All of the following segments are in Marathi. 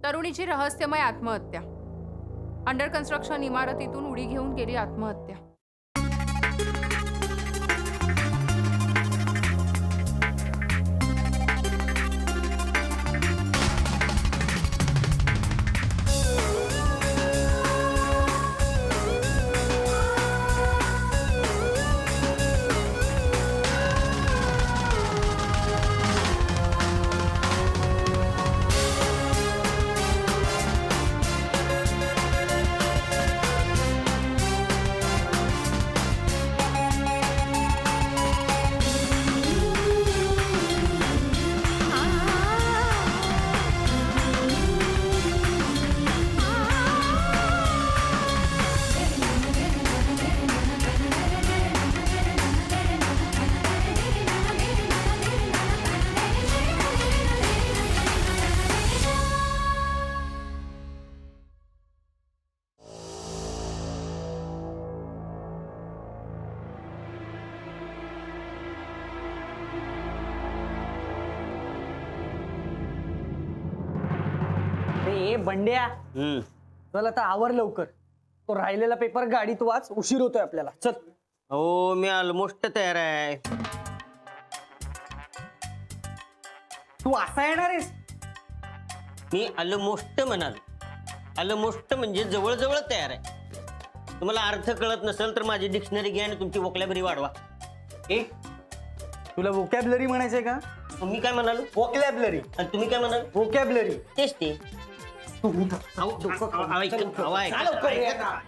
तरुणीची रहस्यमय आत्महत्या. अंडर कन्स्ट्रक्शन इमारतीतून उडी घेऊन केली आत्महत्या. ए बंड्या, चल आता आवर लवकर. तो राहिलेला पेपर गाडीत वाच, उशीर होतोय आपल्याला. चल. हो मी ऑलमोस्ट तयार आहे. तू असा येणार आहेस? मी ऑलमोस्ट म्हणाल. ऑलमोस्ट म्हणजे जवळजवळ तयार आहे. तुम्हाला अर्थ कळत नसेल तर माझी डिक्शनरी घ्या आणि तुमची वोकॅब्युलरी वाढवा. ए तुला वोकॅब्युलरी म्हणायचंय का? मी काय म्हणालो? वोकॅब्युलरी. आणि तुम्ही काय म्हणाल? वोकॅब्युलरी. तेच ते.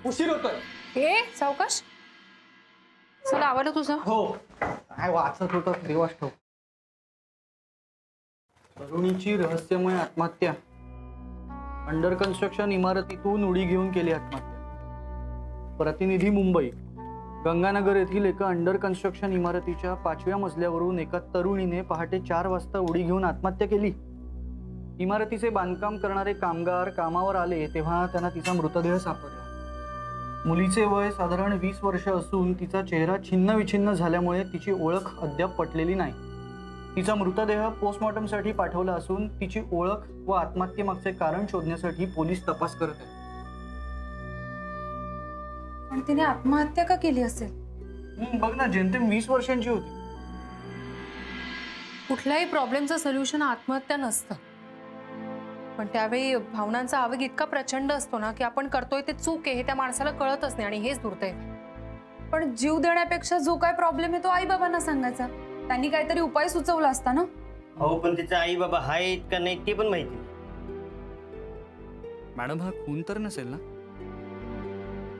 उशीर होतोय. हे सावकाश. चला आवडलं तुझं? हो. काय वाचत होता देवास ठेव. तरुणीची रहस्यमय आत्महत्या. अंडर कन्स्ट्रक्शन इमारतीतून उडी घेऊन केली आत्महत्या. प्रतिनिधी मुंबई. गंगानगर येथील एका अंडर कन्स्ट्रक्शन इमारतीच्या 5व्या मजल्यावरून एका तरुणीने पहाटे 4 वाजता उडी घेऊन आत्महत्या केली. इमारतीचे बांधकाम करणारे कामगार कामावर आले तेव्हा त्यांना तिचा मृतदेह सापडला. मुलीचे वय साधारण 20 वर्ष असून तिचा चेहरा छिन्न विछिन्न झाल्यामुळे तिची ओळख अद्याप पटलेली नाही. तिचा मृतदेह पोस्टमॉर्टमसाठी पाठवला असून तिची ओळख व आत्महत्येमागचे कारण शोधण्यासाठी पोलीस तपास करत आहेत. पण तिने आत्महत्या का केली असेल? बघ ना, जेमतेम 20 वर्षांची होती. कुठल्याही प्रॉब्लेमचं सोल्युशन आत्महत्या नसतं. पण त्यावेळी भावनांचा आवेग इतका प्रचंड असतो ना की आपण करतोय ते चूक आहे हे त्या माणसाला कळतच नाही आणि हेच दुर्दैव. पण जीव देण्यापेक्षा जो काय प्रॉब्लेम आहे तो आई बाबांना सांगायचा. त्यांनी काहीतरी उपाय सुचवला असता ना. हो पण तिचा आई बाबा आहेत का नाही ते पण माहिती नाही. मॅडम हा खून तर नसेल ना?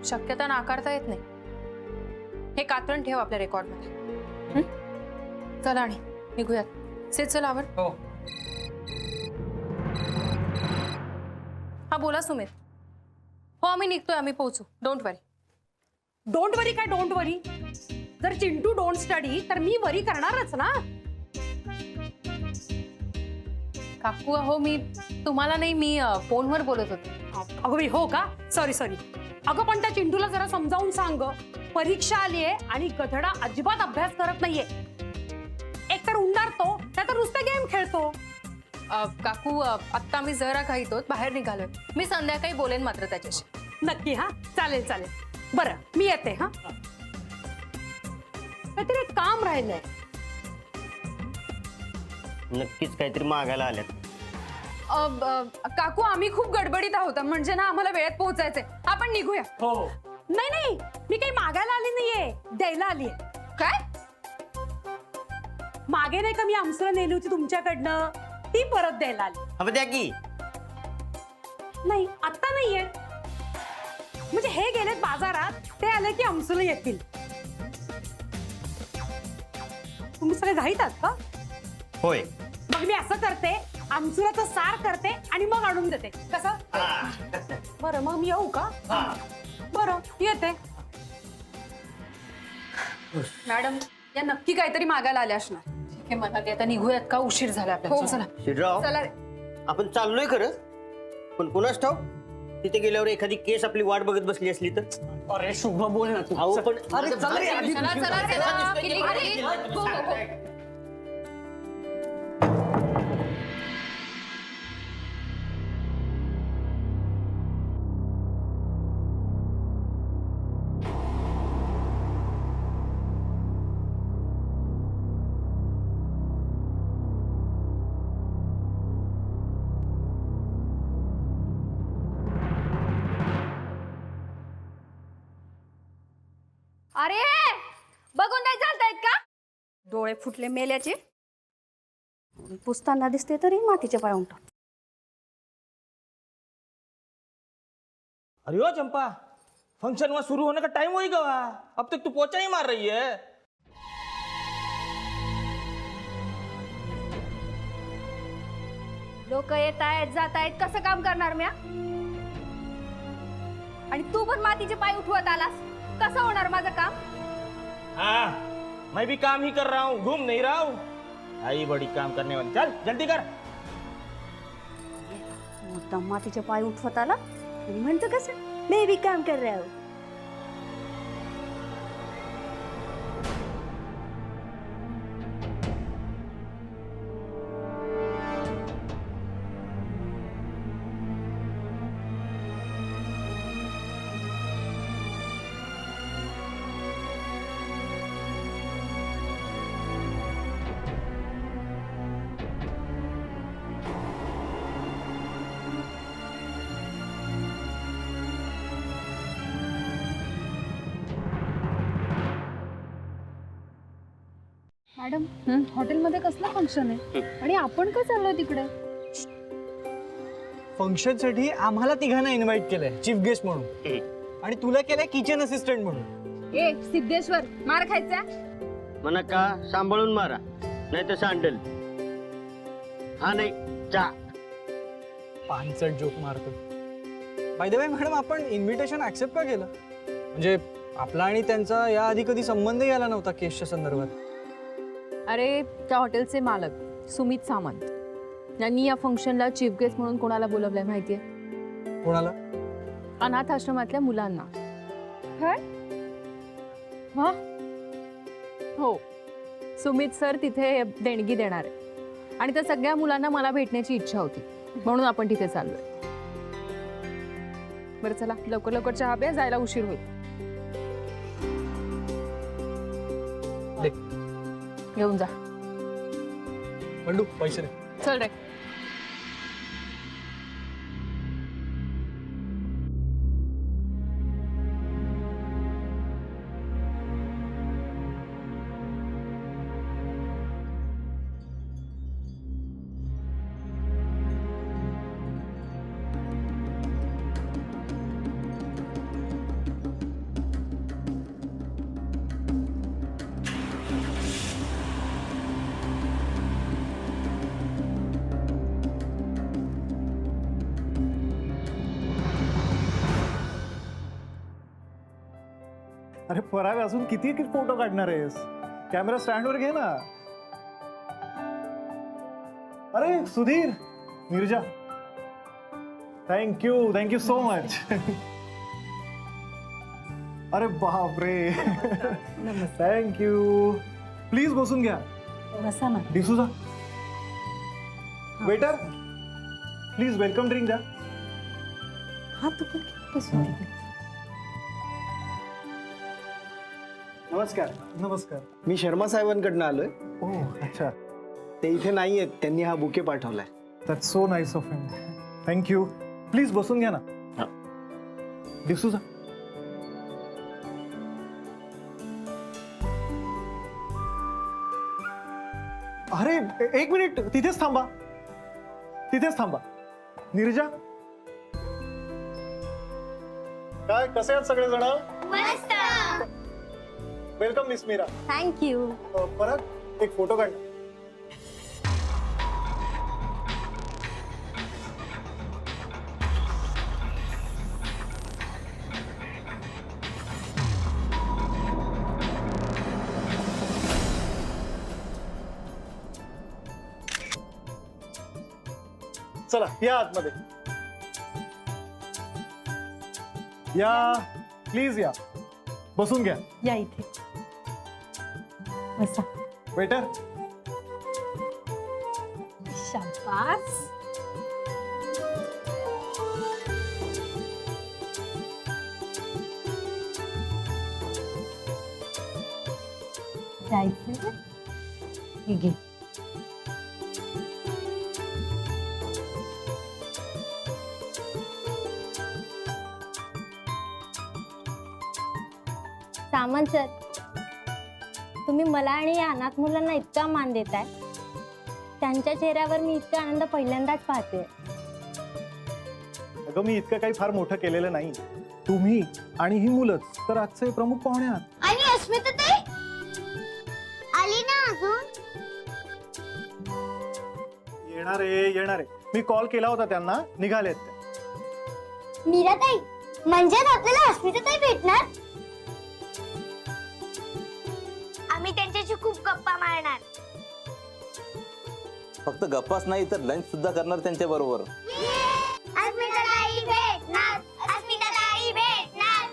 शक्यता नाकारता येत नाही. हे कात्रण ठेव आपल्या रेकॉर्डमध्ये. चला आणि निघूयात. से चल आवर. हो. हा बोला सुमित. हो आम्ही निघतोय, आम्ही पोहोचू. Don't worry. डोंट वरी काय डोंट वरी? जर चिंटू डोंट स्टडी तर मी वरी करणारच ना. काकू हो मी तुम्हाला नाही, मी फोनवर बोलत होते. अगं बाई हो का? Sorry sorry. अगं पण त्या चिंटूला जरा समजावून सांग. परीक्षा आली आहे आणि गधडा अजिबात अभ्यास करत नाहीये. एकतर उंडारतो त्यातर नुसते गेम खेळतो. काकू आत्ता मी जरा घाईत आहोत, बाहेर निघालोय. मी संध्याकाळी बोलेन मात्र त्याच्याशी. नक्की हा? चालेल चालेल. बरं मी येते हा. काहीतरी एक काम राहिलंय. नक्कीच काहीतरी मागायला आल्यात. काकू आम्ही खूप गडबडीत आहोत, म्हणजे ना आम्हाला वेळेत पोहोचायचंय. आपण निघूया. हो. नाही नाही मी काही मागायला आली नाहीये, द्यायला आलीये. काय? मागे नाही का मी आमसुला नेली होती तुमच्याकडनं, ती परत द्यायला आली. हवं द्या की. नाही आता नाहीये. म्हणजे हे गेलेत बाजारात, ते आले की आमसुला येतील. तुम्ही सगळे घाईत आहात का? होय. मग मी असं करते, आमसुराचं सार करते आणि मग आणून देते. कसं? बरं मग मी येऊ का? बरं येते. मॅडम या नक्की काहीतरी मागायला आल्या असणार. ठीक आहे, मला ते आता निघूयात का? उशीर झाला आपल्याला. हो. चला. शिरराव चला रे. आपण चाललोय खरं, पण कुणाच ठाव तिथे गेल्यावर एखादी केस आपली वाट बघत बसली असली तर. अरे शुभ बोल ना तू. अहो पण अरे चल रे आधी. चला चला चला. अरे, हो, हो, हो. अरे बघून नाही चालतायत का? डोळे फुटले मेल्याचे. पुसताना दिसते तरी मातीच्या पाय उमटो. अरे ओ चंपा, फंक्शन वहां शुरू होने का टाइम हो ही गया, अब तक तू पोछा ही मार रही है. लोक येत आहेत जात आहेत, कसं काम करणार म्या? आणि तू पण मातीचे पाय उठवत आलास, कसं होणार माझं काम? हाँ, मैं भी काम ही कर रहा हूँ, घूम नहीं रहा हूँ. आई बड़ी काम करने वाली, चल जल्दी कर. मुद्दाम मातीचे पाय उठवत आला आणि म्हणतो कसं मी भी काम कर रहा हूं. मॅडम, हॉटेलमध्ये कसलं फंक्शन आहे आणि आपण का चाललोय तिकडे? फंक्शन साठी आम्हाला तिघांना इन्व्हाइट केलंय चीफ गेस्ट म्हणून, आणि तुला केलंय किचन असिस्टंट म्हणून. ए सिद्धेश्वर, मार खायचा? म्हणा का सांभाळून मारा, नाही तर सांडल. हा नाही चा. पानसट जोक मारतो. बाय द वे मॅडम, आपण इन्व्हिटेशन ऍक्सेप्ट का केलं? म्हणजे आपला आणि त्यांचा याआधी कधी संबंधही आला नव्हता केसच्या संदर्भात. अरे, त्या हॉटेलचे मालक सुमित सामंत यांनी या फंक्शनला चीफ गेस्ट म्हणून कोणाला बोलवलंय माहितीये? कोणाला? अनाथ आश्रमातल्या मुलांना. काय? हा, हो, सुमित सर तिथे देणगी देणार आहे आणि त्या सगळ्या मुलांना मला भेटण्याची इच्छा होती, म्हणून आपण तिथे चाललोय. बरं चला, लवकर लवकर चहा प्या, जायला उशीर होईल. घेऊन जा. बंडू, पैसे दे. चल रे. अरे पराग, अजून किती फोटो काढणार आहेस? कॅमेरा स्टँडवर घे ना. अरे Sudhir, Neerja, thank you so much. अरे बापरे, थँक्यू. प्लीज बसून घ्या. बसा ना. D'Souza, waiter please welcome drink द्या. हा तू पण बसून घे. नमस्कार. नमस्कार. मी शर्मा साहेबांकडनं आलोय. ओह अच्छा. ते इथे नाही आहेत, त्यांनी हा बुके पाठवलाय. That's so nice of him. Thank you. Please बसून घ्या ना. डिसूजा. अरे एक मिनिट, तिथेच थांबा. नीरजा, काय कसे आहात सगळेजण? Welcome miss Meera. थँक्यू. परत एक फोटो काढ. चला या आतमध्ये या. प्लीज या, बसून घ्या. या इथे बसा. वेटर. शाबास. जायचं हे घे. सामंत सर, तुम्ही मला आणि या अनाथ मुलांना इतका मान देताय, त्यांच्या चेहऱ्यावर मी इतका आनंद पहिल्यांदाच पाहते. अगं मी इतकं काही फार मोठं केलेलं नाही. तुम्ही आणि ही मुलंच तर आजचे प्रमुख पाहुणे आहात. आणि अस्मिता ताई आली ना अजून? येणार आहे. मी कॉल केला होता त्यांना, निघालेत ते. मीरा ताई, म्हणजे आपल्याला अस्मिता ताई भेटणार? आम्ही त्यांच्याशी खूप गप्पा मारणार. फक्त गप्पाच नाही तर लंच सुद्धा करणार त्यांच्या बरोबर. अस्मिता ताई भेटणार, अस्मिता ताई भेटणार.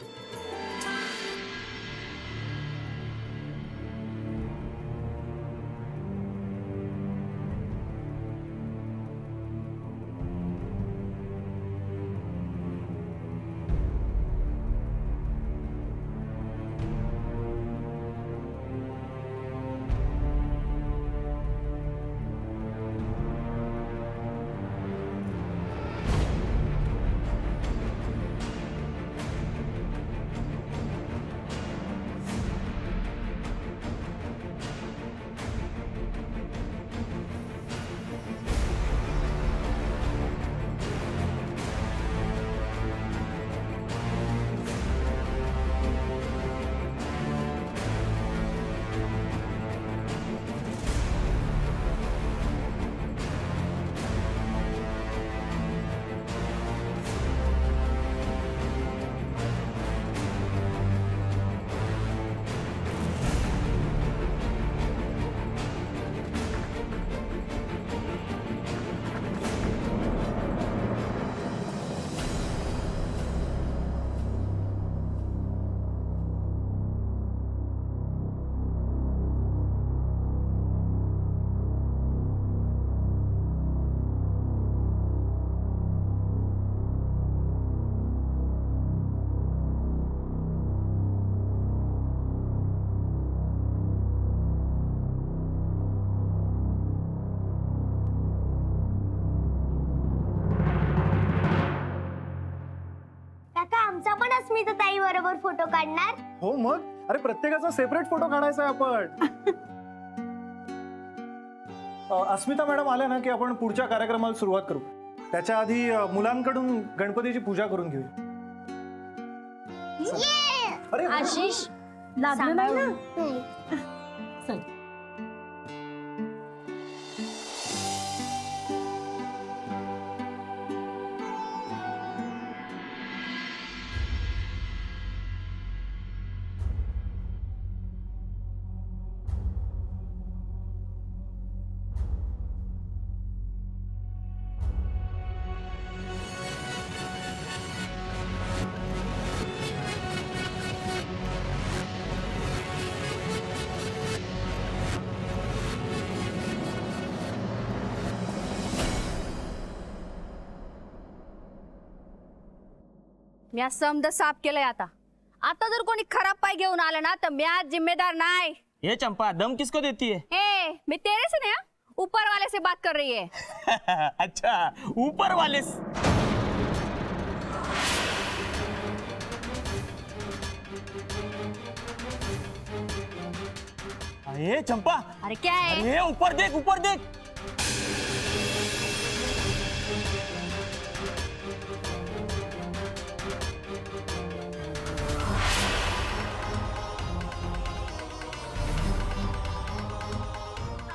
आमचा पण अस्मिता ताई बरोबर फोटो काढणार? हो मग, अरे प्रत्येकाचा सेपरेट फोटो काढायचा आहे आपण. अस्मिता मॅडम आल्या ना की आपण पुढच्या कार्यक्रमाला सुरुवात करू. त्याच्या आधी मुलांकडून गणपतीची पूजा करून घेऊ. अरे आशिष लागलं नाही ना? मी आज समद साफ केलंय. आता जर कोणी खराब पाय घेऊन आलं ना तर मी आज जिम्मेदार नाही. ये चंपा, दम किसको देती है? मैं तेरे से नहीं, ऊपर वाले से बात कर रही है. अच्छा, ऊपर वाले अरे चंपा, अरे क्या है? अरे ऊपर देख, ऊपर देख.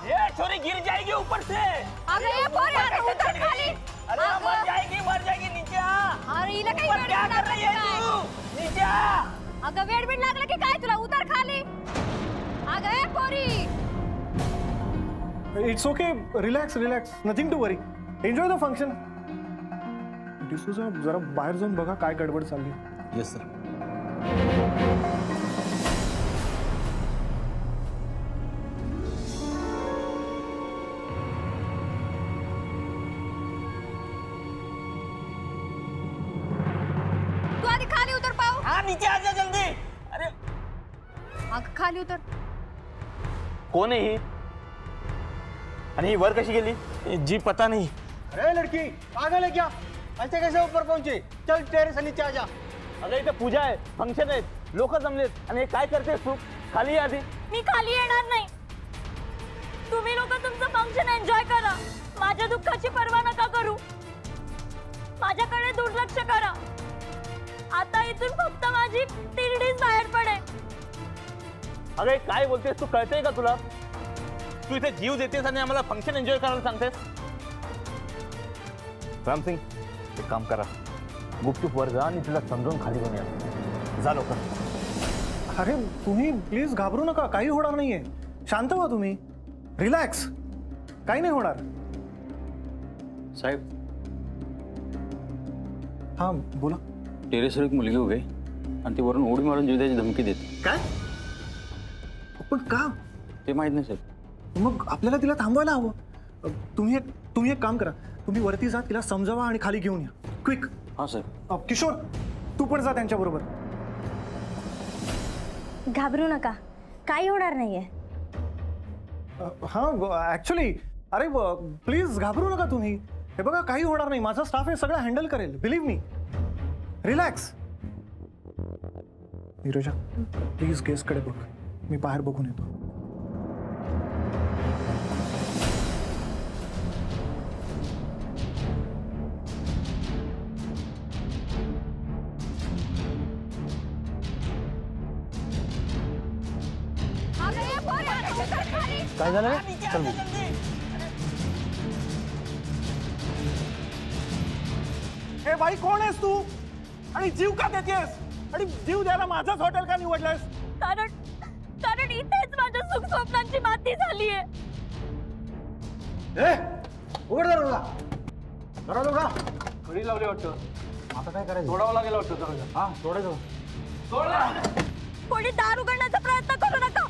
ये छोरी गिर जाएगी ऊपर से. अरे ये पोरी आता उतर खाली. अरे मर जाएगी नीचे आ. अरे हिला काही ऊपर वेड क्या लागलं कर रही है काय? तू? नीचे आ. अगं वेड बीड लागलं की काय तुला? उतर खाली. अगं ए पोरी. It's okay, relax, nothing to worry. Enjoy the function. D'Souza जरा बाहेर जाऊन बघा काय गडबड चालली. Yes sir. तू आधी खाली उतर पाहू. हाँ नीचे आ जा जल्दी. अरे अगं खाली उतर. कोण आहे ही? आणि ही वर कशी गेली? जी पता नहीं. अरे लड़की पागल है क्या? ऐसे कैसे ऊपर पहुंची? चल टेरेस से नीचे आ जा. अगं इथे पूजा आहे, फंक्शन आहे. लोक जमलेत आणि हे काय करतेस तू? खाली ये आधी. मी खाली येणार नाही. तुम्ही लोक तुमचं फंक्शन एन्जॉय करा. माझ्या दुःखाची पर्वा नका करू. माझ्याकडे दुर्लक्ष करा. आता इथून फक्त माझी तिरडीच बाहेर पडेल. अरे काय बोलतेस तू? कळतंय का तुला? तू इथे जीव देतेस आणि आम्हाला फंक्शन एन्जॉय करायला सांगतेस. रामसिंग, एक काम करा, गुपचूप वर जा आणि तिला समजून खाली घेऊन या. जा लवकर. अरे तुम्ही प्लीज घाबरू नका, काही होणार नाहीये. शांत व्हा तुम्ही, रिलॅक्स, काही नाही होणार. साहेब, हा बोला. टेरेसवर एक मुलगी उभी आहे आणि ती वरून उडी मारून जीव द्यायची धमकी देते. काय? पण का? ते माहित नाही साहेब. मग आपल्याला तिला थांबवायला हवं. तुम्ही एक काम करा, तुम्ही वरती जा, तिला समजावा आणि खाली घेऊन या. क्विक. हां साहेब. किशोर, तू पण जा त्यांच्याबरोबर. घाबरू नका, काही होणार नाहीये. हां ऍक्च्युली, अरे प्लीज घाबरू नका तुम्ही. हे बघा, काही होणार नाही. माझा स्टाफ हे सगळं हँडल करेल, believe me. Relax. Neerja, please गेस्टकडे बघ, मी बाहेर बघून येतो. काय झालं? चल मग. हे बाई, कोण आहेस तू आणि जीव का देतेस? आणि जीव द्यायला माझंच हॉटेल का निवडलंयस? कारण इथेच माझ्या सुख स्वप्नांची माती झालीये. उघड दरवाजा. दरवाजा उघडा. कडी लावली वाटतं. आता काय करायचं? तोडावं लागेल वाटतं दरवाजा. हा, तोडायचं. कोणी दार उघडण्याचा प्रयत्न करू नका,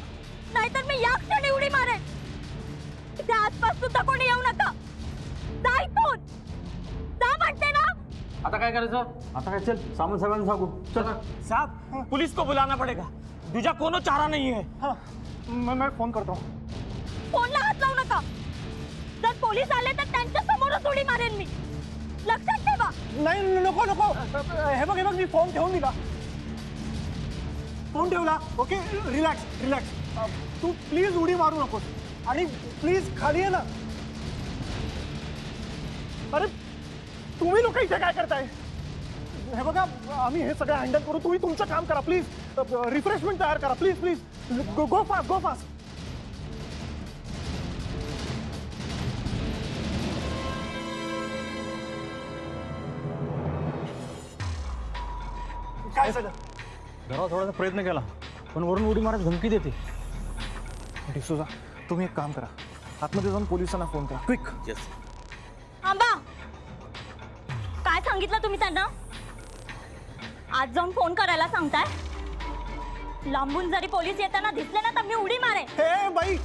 नाहीतर मी या क्षणी उडी मारेन. इथे आसपास सुद्धा कोणी येऊ नका. जा इथून. जा म्हणते ना. आता काय करायचं? आता काय, चल सामान सगळ्यांना सांगू. चल. साहब, पुलिस को बुलाना पड़ेगा. दूजा कोनो चारा नहीं है. हां, मैं फोन करतो. फोनला हात लावू नका. जर पोलीस आले तर त्यांच्या समोरच उडी मारेन मी. लक्षात ठेवा. नाही, नको नको. हे बघ, मी फोन ठेवून दिला. फोन ठेवला. Okay, relax. तू प्लीज उडी मारू नकोस आणि प्लीज खाली ये ना. अरे तुम्ही लोक इथे काय करताय? हे बघा, आम्ही हे सगळं हँडल करू. तुम्ही तुमचं काम करा प्लीज. रिफ्रेशमेंट तयार करा प्लीज. Go fast. काय झालं? जरा थोडासा प्रयत्न केला पण वरून उडी मारायची धमकी देते. डिसूजा, तुम्ही एक काम करा, आतमध्ये जाऊन पोलिसांना फोन करा, क्विक. आंबा, काय सांगितलं तुम्ही त्यांना? आज जाऊन फोन करायला सांगताय? लांबून जरी पोलीस येताना दिसले ना तर मी उडी मारे. हे बाई,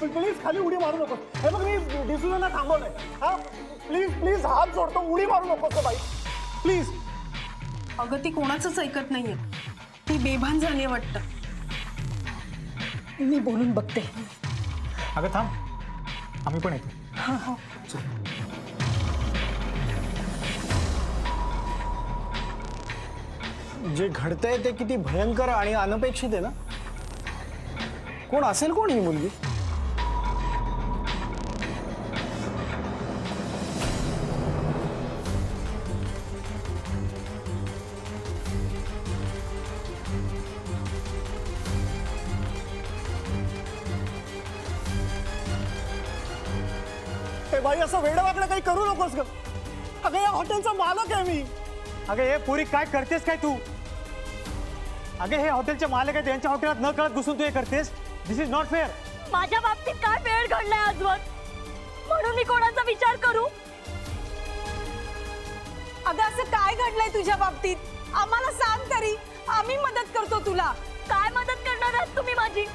प्लीज खाली उडी मारू नको. हे बघ, मी डिसूजांना थांबवलंय. हा, प्लीज हात जोडतो, उडी मारू नकोस बाई, प्लीज. अगं, ती कोणाचंच ऐकत नाहीये. ती बेभान झाली वाटतं. मी बोलून बघते. अगं थांब, आम्ही पण येतो. जे घडतंय ते किती भयंकर आणि अनपेक्षित आहे ना. कोण असेल, कोण ही मुलगी? बाई, असं वेडवाकडे काही करू नकोस ग. अगं, या हॉटेलचा मालक आहे मी. अगं हे पुरी काय करतेस काय तू? अगं हे हॉटेलचे मालक आहे, त्यांच्या हॉटेलात न कळत घुसून तू हे करतेस. दिस इज नॉट फेअर. माझ्या बाबतीत काय वेळ घडलाय आजवर, म्हणून मी कोणाचा विचार करू? अगं, असं काय घडलंय तुझ्या बाबतीत? आम्हाला सांग तरी, आम्ही मदत करतो तुला. काय मदत करणार आहात तुम्ही माझी?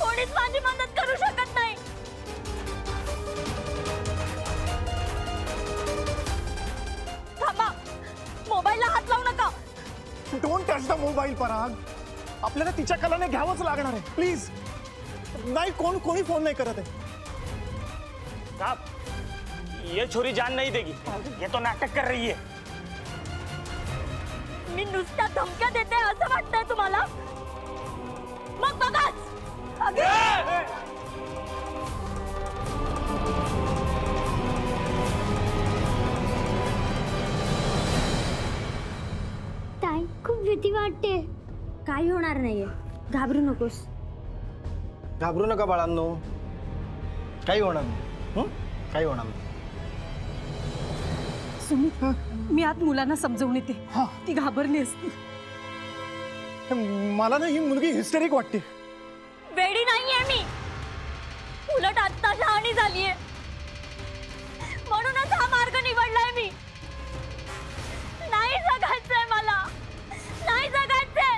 कोणीच माझी मदत करू शकत नाही. थांबा, मोबाईलला हात लावू नका. डोंट टच द मोबाईल पराग. आपल्याला तिच्या कलाने घ्यावंच लागणार आहे, प्लीज. नाही, कोणी फोन नाही करत आहे. साहब, ये छोरी जान नहीं देगी, ये तो नाटक कर रही है. मी नुसत्या धमक्या देते असं वाटतंय तुम्हाला? मग बघाच. ताई खूप भीती वाटते. काही होणार नाहीये, घाबरू नकोस. घाबरू नका बाळांनो, काही होणार नाही. काही होणार नाही. सुमित, मी आत मुलांना समजवून येते. ती घाबरली असती. मला ना ही मुलगी हिस्टेरिक वाटते. वेडी नाहीये मी, उलट आत्ता शहाणी झालीये. म्हणूनच हा मार्ग निवडलाय मी. नाही जगायचंय मला, नाही जगायचंय.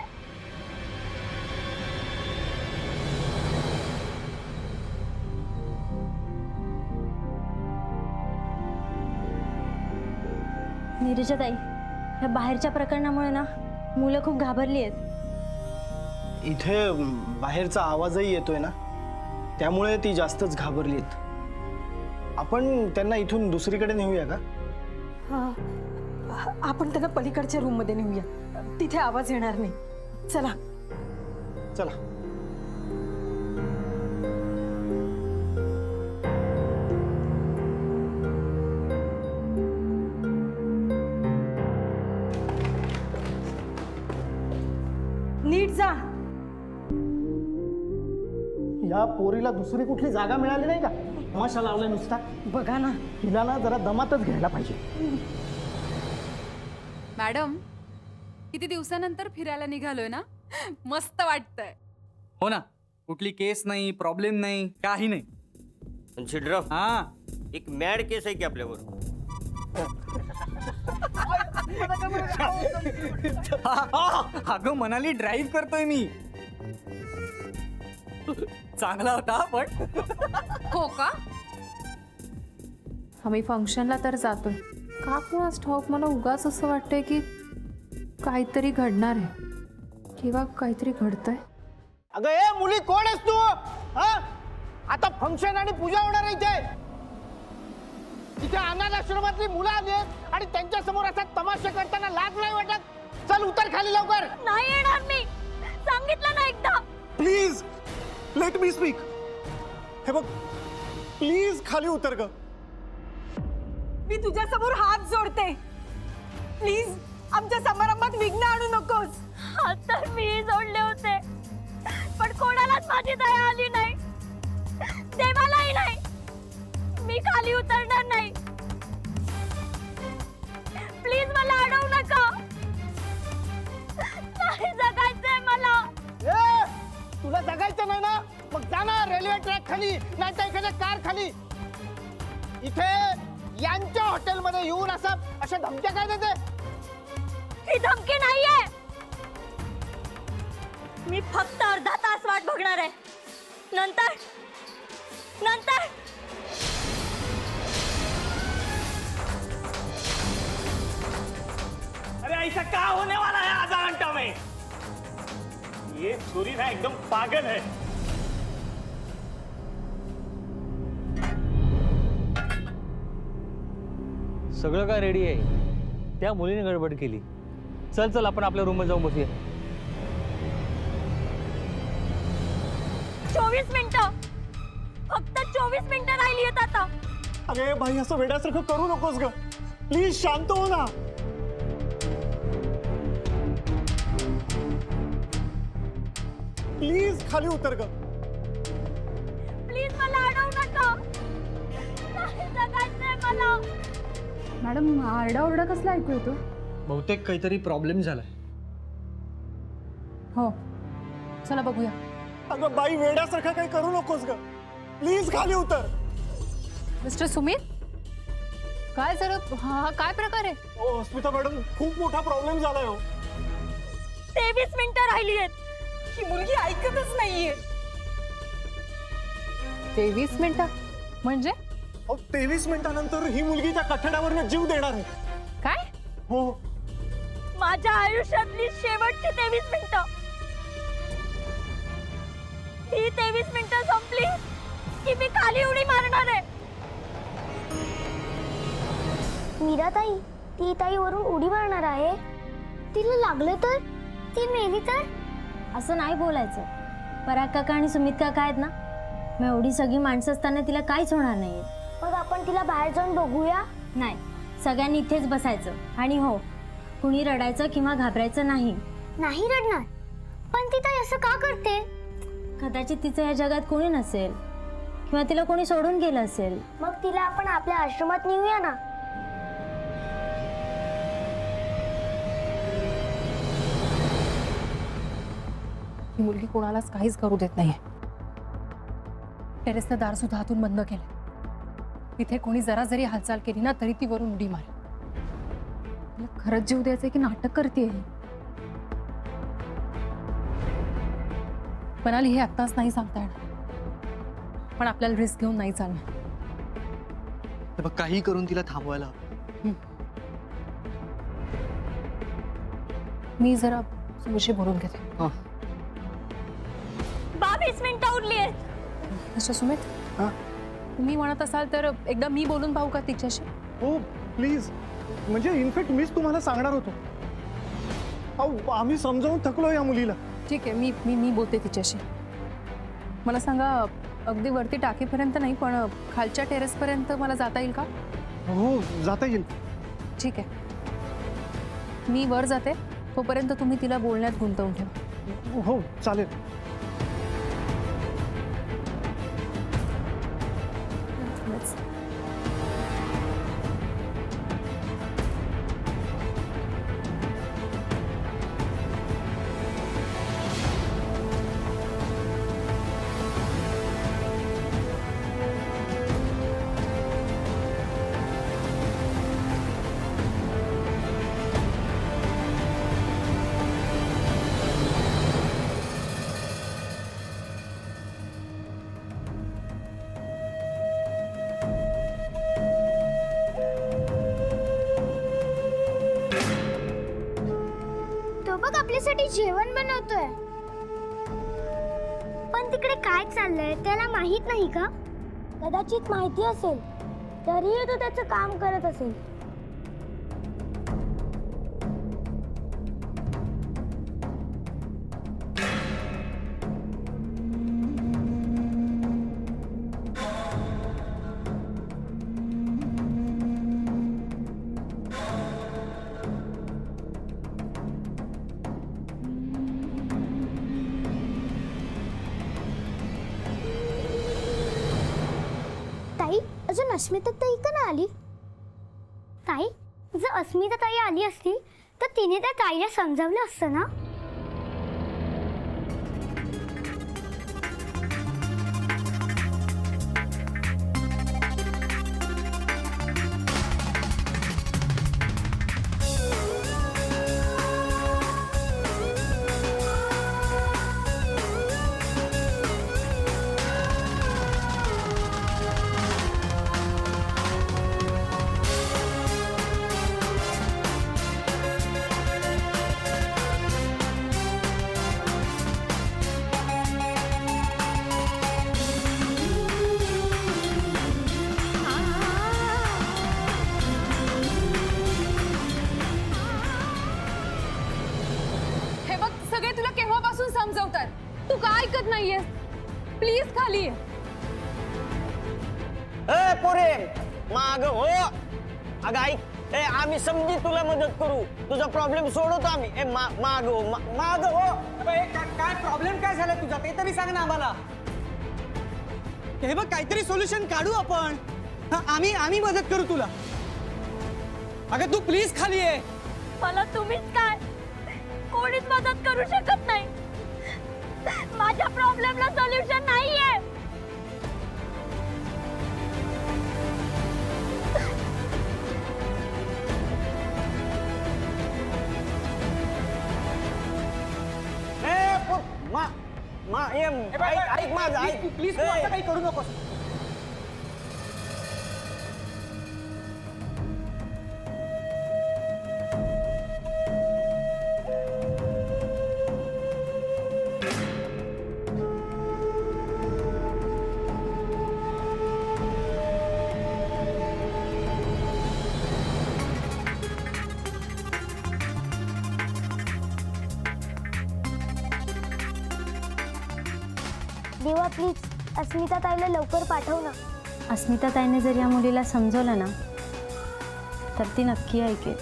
नीरजाताई, ह्या बाहेरच्या प्रकरणामुळे ना मुलं खूप घाबरली आहेत. इथे बाहेरचा आवाजही येतोय ना, त्यामुळे ती जास्तच घाबरलीत. आपण त्यांना इथून दुसरीकडे नेऊया का? आपण त्यांना पलीकडच्या रूम मध्ये नेऊया, तिथे आवाज येणार नाही. चला. चला. नीट जा. या पोरीला दुसरी कुठली जागा मिळाली नाही का? तमाशा लावलाय नुसता. बघा ना, हिला ना जरा दमातच घ्यायला पाहिजे. मॅडम, किती दिवसानंतर फिरायला निघालोय ना, मस्त वाटतंय. हो ना, कुठली केस नाही, प्रॉब्लेम नाही, काही नाही. कन्सिडर हा, एक मॅड केस आहे की आपल्यावर. अगं मनाली ड्राईव्ह करतोय मी. चांगला होता पण. हो का? आम्ही फंक्शनला तर जातोय. का कुणास ठाऊक मला उगाच असं वाटतंय की काहीतरी घडणार आहे किंवा काहीतरी घडतंय. अगं ए मुली, कोण आहेस तू? हा, आता फंक्शन आणि पूजा होणार आहे इथे. तिथे अनाथ आश्रमातली मुलं आली आहेत आणि त्यांच्या समोर असा तमाशा करताना लाज नाही वाटत? चल उतर खाली लवकर. नाही येणार मी, सांगितलं ना एकदा. Please let me speak. हे बघ, प्लीज खाली उतर ग. मी तुझ्या समोर हात जोडते. प्लीज आमच्या समारंभात विघ्न आणू नकोस. हात तर मी जोडले होते, पण कोणालाच माझी दया आली नाही, देवालाही नाही. मी खाली उतरणार नाही. प्लीज मला अडवू नका. नाही जगायचंय मला. तुला जगायचं नाही ना, मग जा ना रेल्वे ट्रॅक खाली, नाही तर एखाद्या कार खाली. इथे यांच्या हॉटेलमध्ये येऊन अशा धमक्या काय देते? ही धमकी नाहीये. मी फक्त अर्धा तास वाट बघणार आहे. नंतर अरे ऐसा क्या होने वाला है आधा घंटा में? ये छोरी ना एकदम पागल है. सगळं काय रेडी आहे. त्या मुलीने गडबड केली. चल चल, आपण आपल्या रूममध्ये जाऊन बसूया. 24 मिनिटं, फक्त 24 मिनिटं राहिली आहेत आता. अरे भाई, असं वेड्यासारखं करू नकोस ग. प्लीज शांत हो ना. प्लीज खाली उतर ग. प्लीज मला अडवू नका. नाही जगायचंय मला. मॅडम, आरडाओरडा कसला ऐकू येतो? बहुतेक काहीतरी प्रॉब्लेम झालाय. हो, चला बघूया. अगं बाई, वेड्यासारखं काही करू नकोस ग. प्लीज खाली उतर. मिस्टर सुमित, काय जरा हा काय प्रकार आहे? ओ स्मिता मॅडम, खूप मोठा प्रॉब्लेम झालाय हो. 23 मिनिटं राहिली आहेत. ही मुलगी ऐकतच नाहीये. 23 मिनिटं म्हणजे? 23 मिनिटानंतर ही मुलगी त्या कठड्यावर जीव देणार आहे. काय? हो. माझ्या आयुष्यातली शेवटची 23 मिनिटं. ही 23 मिनिटं संपली की मी खाली उडी मारणार आहे. मीराताई, ती ताई वरून उडी मारणार आहे. तिला लागलं तर, ती मेली तर? असं नाही बोलायचं. पराग काका आणि सुमित काका आहेत ना, मग एवढी सगळी माणसं असताना तिला काहीच होणार नाही. मग आपण तिला बाहेर जाऊन बघूया. नाही, सगळ्यांनी इथेच बसायचं. आणि हो, कुणी रडायचं किंवा घाबरायचं नाही. नाही रडणार, पण ती ताई असं का करते? कदाचित तिचं या जगात कोणी नसेल किंवा तिला कोणी सोडून गेलं असेल. मग तिला आपण आपल्या आश्रमात नेऊया ना. ही मुलगी कोणालाच काहीच करू देत नाहीये. टेरेसचं दार सुद्धा हातून बंद केलं. इथे कोणी जरा जरी हालचाल केली ना तरी ती वरून उडी मारेल. तिला खरंच जीव द्यायचंय की नाटक करतेय? मनाली हे आत्ताच नाही सांगता येणार, पण आपल्याला रिस्क घेऊन नाही चालणार. हे बघ, काही करून तिला थांबवायला हवं. मी जरा सुमितशी बोलून घेते. 22 मिनिटं उरली आहेत. अच्छा सुमित, तुम्ही म्हणत असाल तर एकदा मी बोलून पाहू का तिच्याशी? हो प्लीज. म्हणजे इनफॅक्ट मीच तुम्हाला सांगणार होतो. अहो, आम्ही समजावून थकलो या मुलीला. ठीक आहे, मी मी मी बोलते तिच्याशी. मला सांगा, अगदी वरती टाकीपर्यंत नाही पण खालच्या टेरेसपर्यंत मला जाता येईल का? हो, जाता येईल. ठीक आहे, मी वर जाते. तोपर्यंत तुम्ही तिला बोलण्यात गुंतवून ठेवा. हो चालेल. तो बघ आपल्यासाठी जेवण बनवतोय. पण तिकडे काय चाललंय त्याला माहित नाही का? कदाचित माहिती असेल, तरीही तो त्याचं काम करत असेल. ताई, अजून अस्मिता ताई का नाही आली? ताई, जर अस्मिता ताई आली असती तर तिने त्या ताईला समजावलं असतं ना. समजवतात, तू का ऐकत नाहीयेस? प्लीज खाली ये. ए पोरे, माग हो. अगं ऐक, ए आम्ही समजी तुला मदत करू. तुझा प्रॉब्लेम सोडवतो आम्ही. ए माग हो, माग हो. काय प्रॉब्लेम काय झाला तुझा ते तरी सांग ना आम्हाला. हे बघ, काहीतरी सोल्युशन काढू आपण. आम्ही मदत करू तुला. अगं तू प्लीज खाली ये. मला तुम्हीच काय, कोणीच मदत करू शकत नाही. माझ्या प्रॉब्लेमला सोल्युशन नाहीये. ऐक माझं, ऐक प्लीज तू असं काही करू नकोस. प्लीज अस्मिता ताईला लवकर पाठव ना. अस्मिता ताईने जर या मुलीला समजवलं ना तर ती नक्की ऐकेल.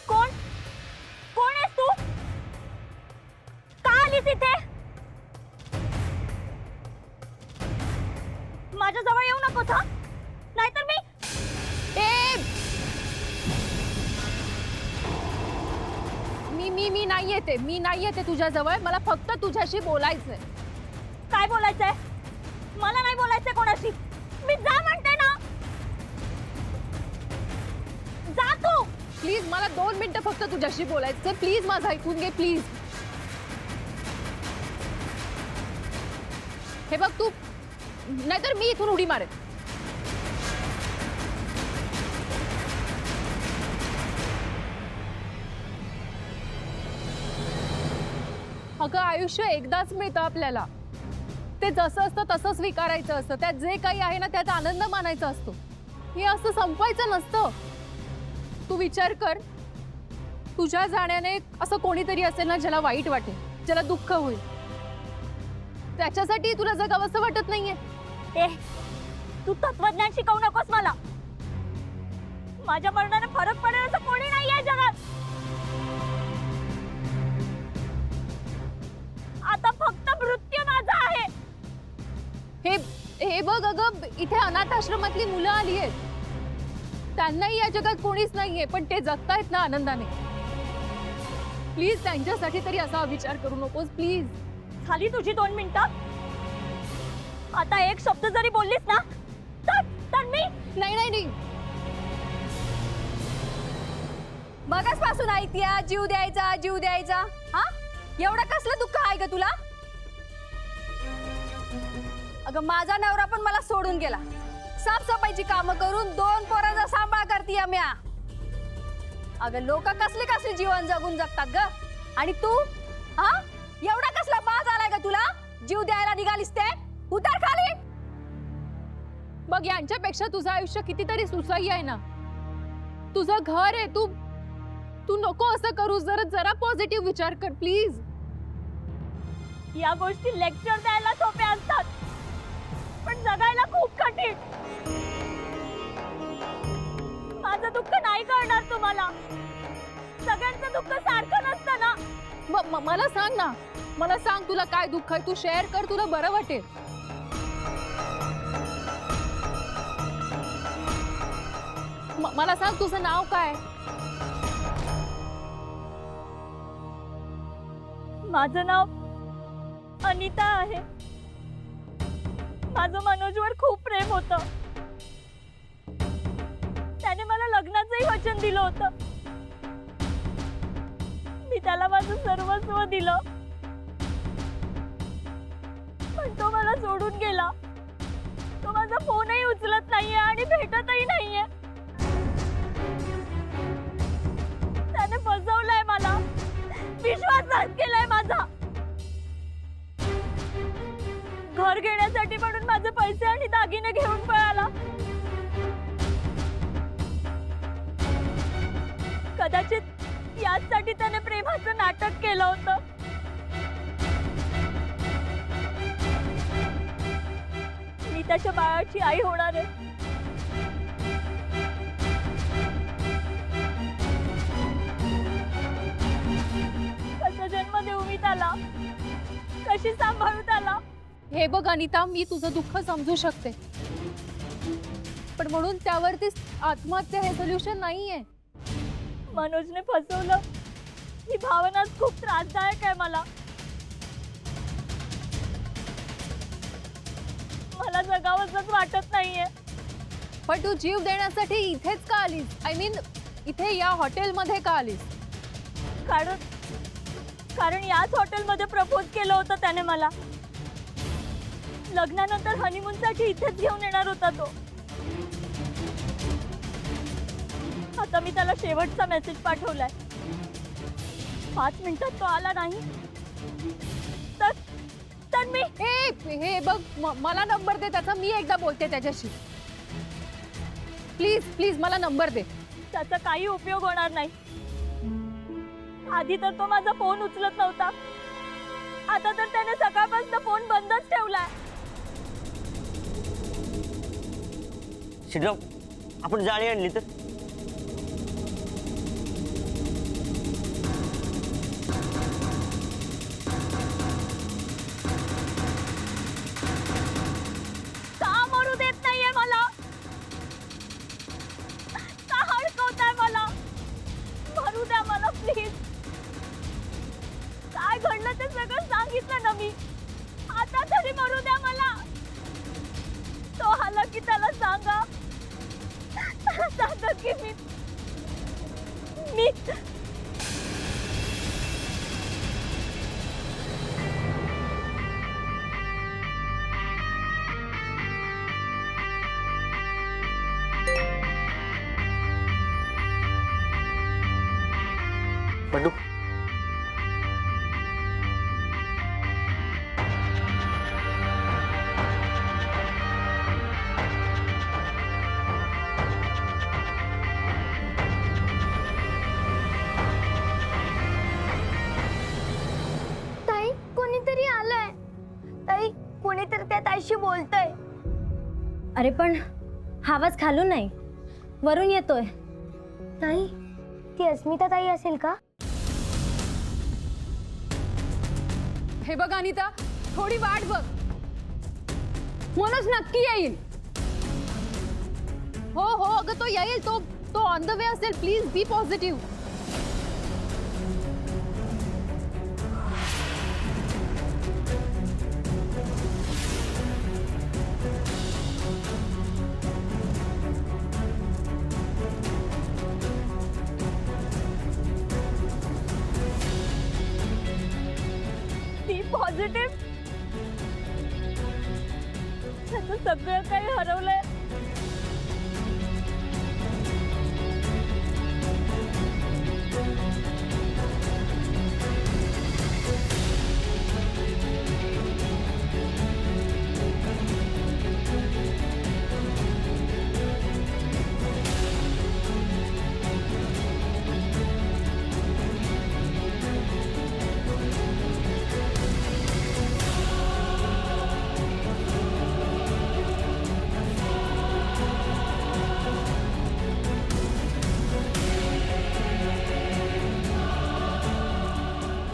कोण कोण आहेस तू? का आलीस इथे? माझ्या जवळ येऊ नकोस हा, नाहीतर मी नाही येते, मी नाही येते तुझ्या जवळ. मला फक्त तुझ्याशी बोलायचंय. काय बोलायचंय? मला नाही बोलायचंय कोणाशी. मी जा म्हणते ना. जा तू. प्लीज मला 2 मिनिटं फक्त तुझ्याशी बोलायचंय. प्लीज माझं ऐकून घे प्लीज. हे बघ तू, नाहीतर मी इथून उडी मारेन. अगं आयुष्य एकदाच मिळतं आपल्याला. ते जसं असतं तसं स्वीकारायचं असतं. त्यात जे काही आहे ना त्याचा आनंद मानायचा असतो. हे असं संपवायचं नसतं. तू विचार कर, तुझ्या जाण्याने असं कोणीतरी असेल ना ज्याला वाईट वाटेल, ज्याला दुःख होईल. त्याच्यासाठी तुला जगावंसं वाटत नाहीये. ए, तू तत्वज्ञान शिकवू नकोस मला. माझ्या मरणाने फरक पडेल असं कोणी नाहीये जगात. आता फक्त मृत्यू माझा आहे. हे बघ अगं, इथे अनाथ आश्रमातली मुलं आली आहेत. त्यांनाही या जगात कोणीच नाहीये, पण ते जगतायत ना आनंदाने. प्लीज त्यांच्यासाठी तरी असा विचार करू नकोस प्लीज. झाली तुझी 2 मिनिटं. आता एक शब्द जरी बोललीस ना तर मी नाही. मगाचपासून ऐकत्या जीव द्यायचा. हा, एवढं कसलं दुःख आहे ग तुला? अगं माझा नवरा पण मला सोडून गेला. साफसफाईची कामं करून 2 पोरांचा सांभाळ करते म्या. अगं लोक कसले जीवन जगतात ग. आणि तू हा, एवढा कसला बाज आलाय ग तुला? जीव द्यायला निघालीस ते? उतार खाली. बघ यांच्यापेक्षा तुझं आयुष्य कितीतरी सुसह्य आहे ना. तुझं घर आहे. तू नको असं करू. जरा पॉझिटिव्ह विचार कर प्लीज. या गोष्टी लेक्चर द्यायला सोप्या असतात, पण जगायला खूप कठीण. माझं दुःख नाही कळणार तुम्हाला. सगळ्यांचं दुःख सारखं नसतं ना. मला सांग ना, मला सांग तुला काय दुःख आहे. तू शेअर कर, तुला बरं वाटेल. मला सांग तुझं नाव काय? माझं नाव अनिता आहे. माझं मनोजवर खूप प्रेम होतं. त्याने मला लग्नाचंही वचन दिलं होतं. मी त्याला माझं सर्वस्व दिलं, पण तो मला सोडून गेला. तो माझा फोनही उचलत नाहीये आणि भेटतही नाहीये. त्याने फसवलंय मला, विश्वासघात केलाय माझा. घर घेण्यासाठी म्हणून माझे पैसे आणि दागिने घेऊन पळाला. कदाचित याचसाठी त्याने प्रेमाचं नाटक केलं होतं. मी त्याच्या बाळाची आई होणार आहे. कसा जन्म देऊ मी त्याला? कशी सांभाळू त्याला? हे बघ अनिता, मी तुझं दुःख समजू शकते, पण म्हणून त्यावरती आत्महत्या हे सोल्युशन नाहीये. मनोजने फसवलं ही भावनाच खूप त्रासदायक आहे मला. मला जगावंसच वाटत नाहीये. पण तू जीव देण्यासाठी इथेच का आलीस? आय मीन इथे या हॉटेलमध्ये का आलीस? कारण याच हॉटेलमध्ये प्रपोज केलं होतं त्याने मला. लग्नानंतर हनीमूनसाठी इथेच घेऊन येणार होता तो. आता मी त्याला शेवटचा मेसेज पाठवलाय. 5 मिनिटात तो आला नाही तर मी हे बघ, मला नंबर दे त्याचा, मी एकदा बोलते त्याच्याशी. प्लीज प्लीज मला नंबर दे. त्याचा काही उपयोग होणार नाही. आधी तर तो माझा फोन उचलत नव्हता, आता तर त्याने सकाळपासून फोन बंदच ठेवलाय. शिरराव, आपण जाळी आणली तर? का मरू देत नाहीये मला? का हडकवताय मला? मरू द्या मला प्लीज. काय घडलं ते सगळं सांगितलं ना मी. आता तरी मरू द्या मला. तो आला की त्याला सांगा की मी बंडू, ताई कोणीतरी आलंय. ताई कोणीतरी त्या ताईशी बोलतय. अरे पण हा आवाज खालून नाही, वरून येतोय. ताई ती अस्मिता ताई असेल का? हे बघ अनिता, थोडी वाट बघ, मनोज नक्की येईल. हो हो अगं तो येईल, तो ऑन द वे असेल. Please be positive. ती पॉझिटिव्ह. त्याचं सगळं काही हरवलंय.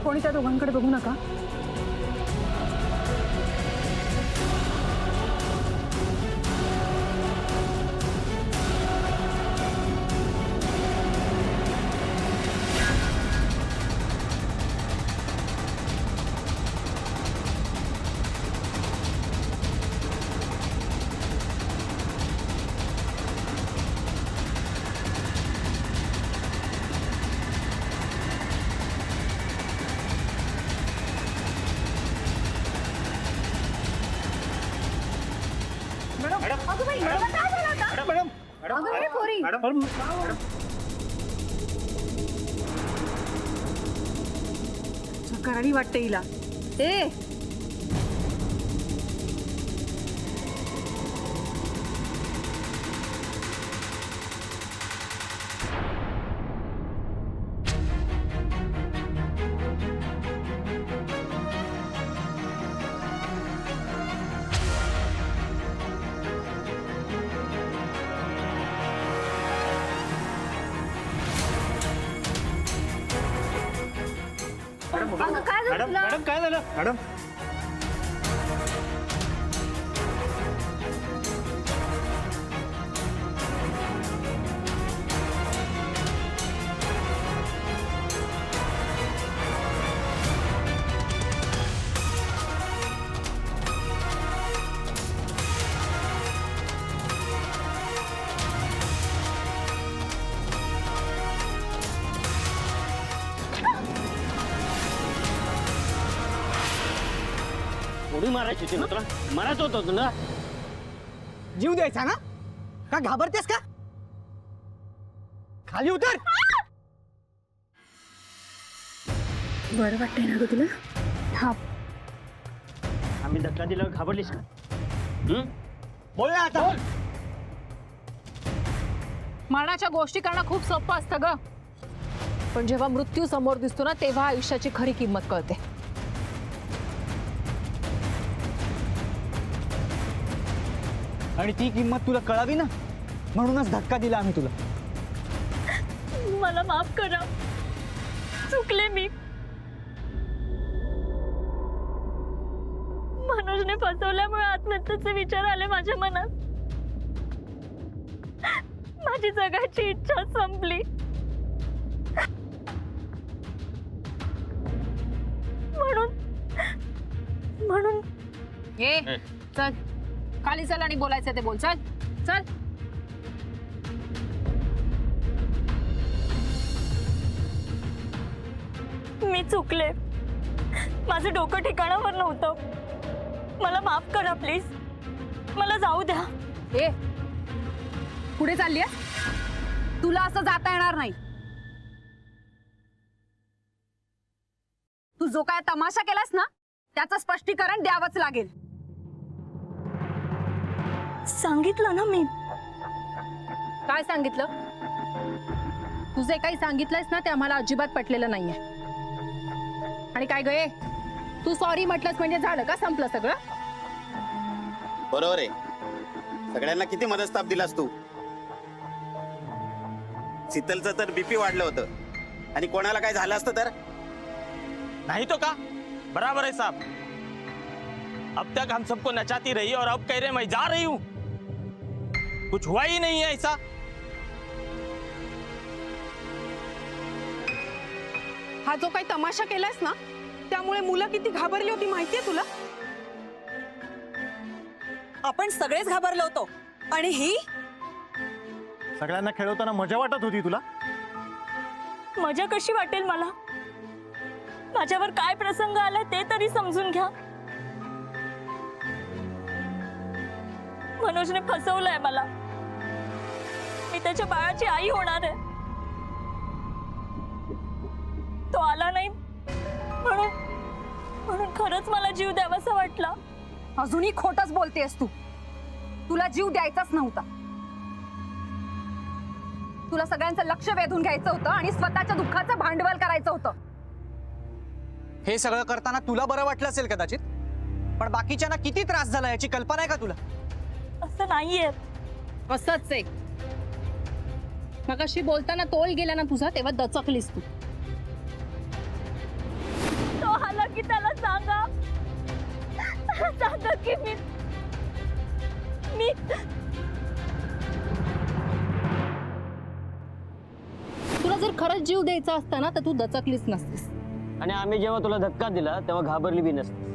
कोणी त्या दोघांकडे बघू नका. करावी वाटते हिला. मॅडम काय झालं मॅडम? उडी मारायची होती ना तुला, मारायचं होतं ना. जीव द्यायचा ना? का घाबरतेस का? खाली उतर. बरं वाटतंय ना ग तुला? हा. आम्ही धक्का दिल्यावर घाबरलीस का? बोल ना आता. मरणाच्या गोष्टी करणं खूप सोपं असतं ग, पण जेव्हा मृत्यू समोर दिसतो ना तेव्हा आयुष्याची खरी किंमत कळते. आणि ती किंमत तुला कळावी ना, म्हणूनच धक्का दिला आम्ही तुला. मला माफ करा, चुकले मी. मनोजने फसवल्यामुळे आत्महत्येचे विचार आले माझ्या मनात. माझी जगायची इच्छा संपली. म्हणून ये चल खाली चल आणि बोलायचं ते बोल. चल चल. मी चुकले. माझं डोकं ठिकाणावर नव्हतं. मला माफ करा प्लीज. मला जाऊ द्या. ए पुढे चाललीयस? तुला असं जाता येणार नाही. तू जो काय तमाशा केलास ना त्याचं स्पष्टीकरण द्यावंच लागेल. सांगितलं ना मी. काय सांगितलं? तुझे काही सांगितलंयस ना ते आम्हाला अजिबात पटलेलं नाहीये. आणि काय गये, तू सॉरी म्हटलंस म्हणजे झालं का? संपलं सगळं? बरोबर आहे. सगळ्यांना किती मदतस्ताप दिलास तू. शीतलचं तर बीपी वाढलं होतं आणि कोणाला काय झालं असतं तर? नहीं तो का? बराबर है साहब. अब तक हम सबको नचाती रही और अब कह रहे मैं जा रही हूं. कुछ हुआ ही नहीं है ऐसा. हा जो काही तमाशा केलास ना त्यामुळे मुलं किती घाबरली होती माहितीये तुला? आपण सगळेच घाबरलो होतो. आणि ही सगळ्यांना खेळवताना मजा वाटत होती तुला? मजा कशी वाटेल मला? माझ्यावर काय प्रसंग आला ते तरी समजून घ्या. मनोजने फसवलंय मला. मी त्याच्या बाळाची आई होणार आहे. तो आला नाही म्हणून खरंच मला जीव द्यावासा वाटला. अजूनही खोटच बोलतेस तू. तुला जीव द्यायचाच नव्हता. तुला सगळ्यांचं लक्ष वेधून घ्यायचं होतं आणि स्वतःच्या दुःखाचं भांडवल करायचं होतं. हे सगळं करताना तुला बरं वाटलं असेल कदाचित, पण बाकीच्यांना किती त्रास झाला याची कल्पना आहे का तुला? असं नाहीये. असंच आहे. मगाशी बोलताना तोल गेला ना तुझा तेव्हा दचकलीस तू. तो आला की त्याला सांगा की मी तुला जर खरंच जीव द्यायचा असता ना तर तू दचकलीच नसतीस. आणि आम्ही जेव्हा तुला धक्का दिला तेव्हा घाबरली बी नसती.